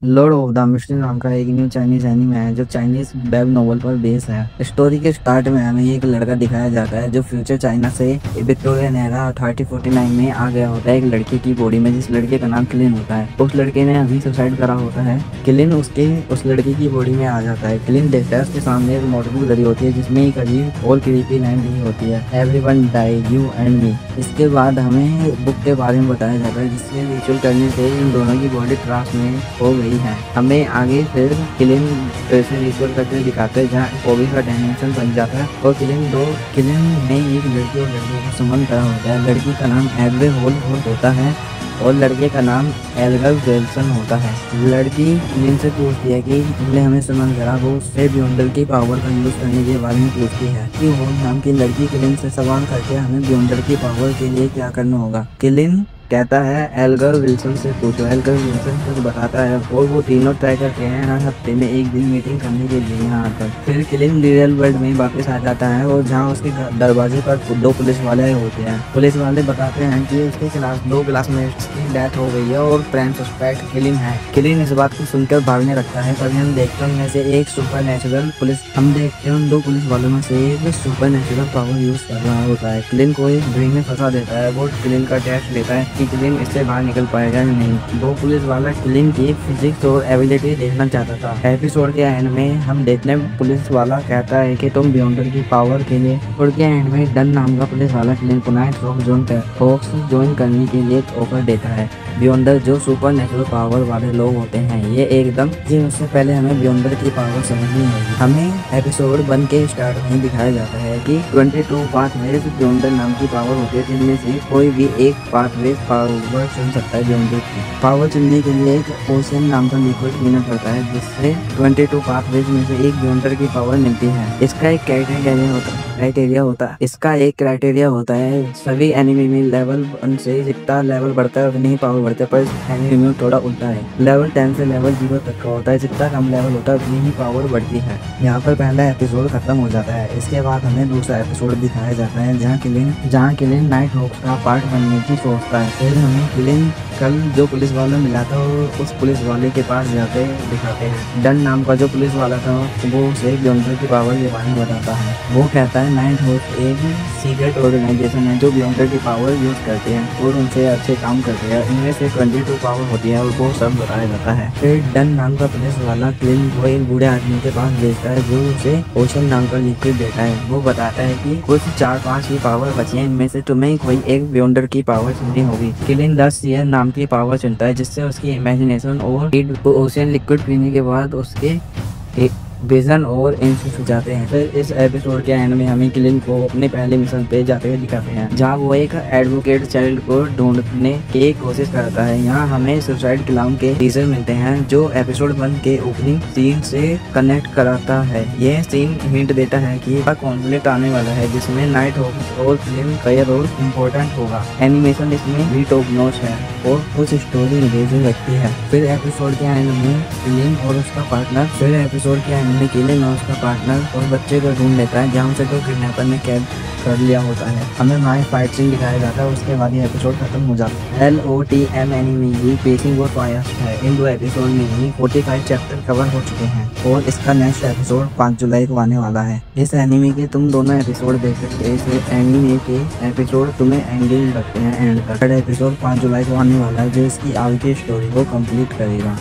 Lord of the mystery नाम का एक न्यू चाइनीज एनिमे है जो चाइनीज वेब नॉवल पर बेस है। स्टोरी के स्टार्ट में हमें एक लड़का दिखाया जाता है जो फ्यूचर चाइना से विक्टोरियन एरा 3049 में आ गया होता है एक लड़के की बॉडी में, जिस लड़के का नाम किलिन होता है। उस लड़के ने अभी सुसाइड करा होता है। किलिन उस लड़के की बॉडी में आ जाता है। किलिन देखता है उसके सामने एक नोटबुक धरी होती है जिसमें एक अजीब और क्रीपी लाइन दी होती है, everyone die you and me. इसके बाद हमें बुक के बारे में बताया जाता है जिसमें रिचुअल करने से इन दोनों की बॉडी ट्रांस में हो गई है। हमें आगे फिर किलिन से रिचुअल करके दिखाते हैं जहाँ ओबी का डायमेंशन बन जाता है और किलिन में एक लड़की और लड़के का संबंध करा होता है। लड़की का नाम एडवे होल होता है और लड़के का नाम एल्गर वेल्सन होता है। लड़की किलिन से पूछती है कि तुमने हमें संबंध करा, वो उससे बियॉन्डर की पावर का यूज करने के बारे में पूछती है कि होल नाम की लड़की किलिन से सवाल करके हमें बियॉन्डर की पावर के लिए क्या करना होगा। किलिन कहता है एल्गर विल्सन से पूछो। एल्गर विल्सन कुछ बताता है और वो तीनों ट्राई करते हैं हर हफ्ते में एक दिन मीटिंग करने के लिए यहाँ आकर। फिर किलिन रियल वर्ल्ड में वापस आ जाता है और जहाँ उसके दरवाजे पर दो पुलिस वाले होते हैं। पुलिस वाले बताते हैं कि उसके खिलाफ 2 क्लासमेट्स की डेथ हो गई है और प्राइम सस्पेक्ट किलिन है। किलिन इस बात को सुनकर भागने लगता है। तभी हम देखते हैं उनमें से एक हम देखते हैं उन 2 पुलिस वालों में से एक सुपर नेचुरल पावर यूज कर रहा होता है। किलिन को एक ड्रिंक में फंसा देता है। वो किलिन का टेस्ट लेता है कि किलिन इससे बाहर निकल पाएगा या नहीं। 2 पुलिस वाला किलिन की फिजिक्स और एबिलिटी देखना चाहता था। एपिसोड के एंड में हम देखते हैं पुलिस वाला कहता है कि तुम बियॉन्डर की पावर के लिए। और के एंड में डन नाम का पुलिस वाला किलिन को नाइट हॉक्स ज्वाइन करने के लिए ऑफर देता है। बियॉन्डर जो सुपर नेचुरल पावर वाले लोग होते हैं ये एकदम जी उससे पहले हमें बियॉन्डर की पावर समझनी होगी। हमें एपिसोड 1 के स्टार्ट में दिखाया जाता है कि 22 पाथवेज बियॉन्डर नाम की पावर होती है जिनमें से कोई भी एक पाथवेज पावर चुन सकता है। बियॉन्डर की पावर चुनने के लिए एक ओशियन नाम का लिक्विड पीना पड़ता है जिससे 22 पाथवेज में से एक बियॉन्डर की पावर मिलती है। इसका एक क्राइटेरिया होता है सभी एनिमी में लेवल 1 से जितना लेवल बढ़ता है उतनी ही पावर बढ़ता है, पर इस एनिमी में थोड़ा उल्टा है। लेवल 10 से लेवल 0 तक का होता है, जितना कम लेवल होता है उतनी ही पावर बढ़ती है। यहाँ पर पहला एपिसोड खत्म हो जाता है। इसके बाद हमें दूसरा एपिसोड दिखाया जाता है जहाँ किलिन नाइट हॉक्स का पार्ट बनने की सोचता है। फिर हमें किलिन कल जो पुलिस वाला मिला था उस पुलिस वाले के पास जाते दिखाते हैं। डन नाम का जो पुलिस वाला था वो उसे बियॉन्डर की पावर के बारे में बताता है। वो कहता है नाइट हॉक्स एक सीक्रेट ऑर्गेनाइजेशन है जो बियॉन्डर की पावर यूज करते हैं और उनसे अच्छे काम करते हैं। इनमें से 22 पावर होती है और वो सब बताया जाता है। फिर डन नाम का पुलिस वाला किलिन को एक बूढ़े आदमी के पास भेजता है जो उसे ओशन नाम का लिक्विड देता है। वो बताता है कि कुछ 4-5 की पावर बची है, इनमें से तुम्हें कोई एक बियॉन्डर की पावर चुननी होगी। किलिन 10 सीएन नाम की पावर चुनता है जिससे उसकी इमेजिनेशन और ओशियन लिक्विड पीने के बाद उसके विजन और इंसिस हो जाते हैं। फिर इस एपिसोड के एंड में हमें किलिन को अपने पहले मिशन पे जाते हुए दिखाते हैं जहाँ वो एक एडवोकेट चाइल्ड को ढूंढने की कोशिश करता है। यहाँ हमें सुसाइड क्लाउन के टीजर मिलते हैं जो एपिसोड 1 के ओपनिंग सीन से कनेक्ट कराता है। यह सीन हिंट देता है कि कॉन्फ्लिक्ट आने वाला है जिसमें नाइट हॉक्स और किलिन का रोल इम्पोर्टेंट होगा। एनिमेशन इसमें भी टॉप नॉच है और कुछ स्टोरी इंगेजिंग लगती है। फिर एपिसोड के एंड में किलिन और उसका पार्टनर और बच्चे को ढूंढ लेता है जहाँ से तो किडनैपर ने कैद कर लिया होता है। हमें हमारे फाइट सीन दिखाया जाता है। उसके बाद ये एपिसोड खत्म हो जाता है। LOTM एनिमे की पेसिंग बहुत फास्ट है। इन 2 एपिसोड में ही 45 चैप्टर कवर हो चुके हैं और इसका नेक्स्ट एपिसोड 5 जुलाई को आने वाला है। इस एनिमे के तुम दोनों एपिसोड देख सकते हैं। इस एनिमे के एपिसोड तुम्हें एंगेज लगते हैं एंड तक। एपिसोड 5 जुलाई को आने वाला है जो इसकी आगे की स्टोरी को कंप्लीट करेगा।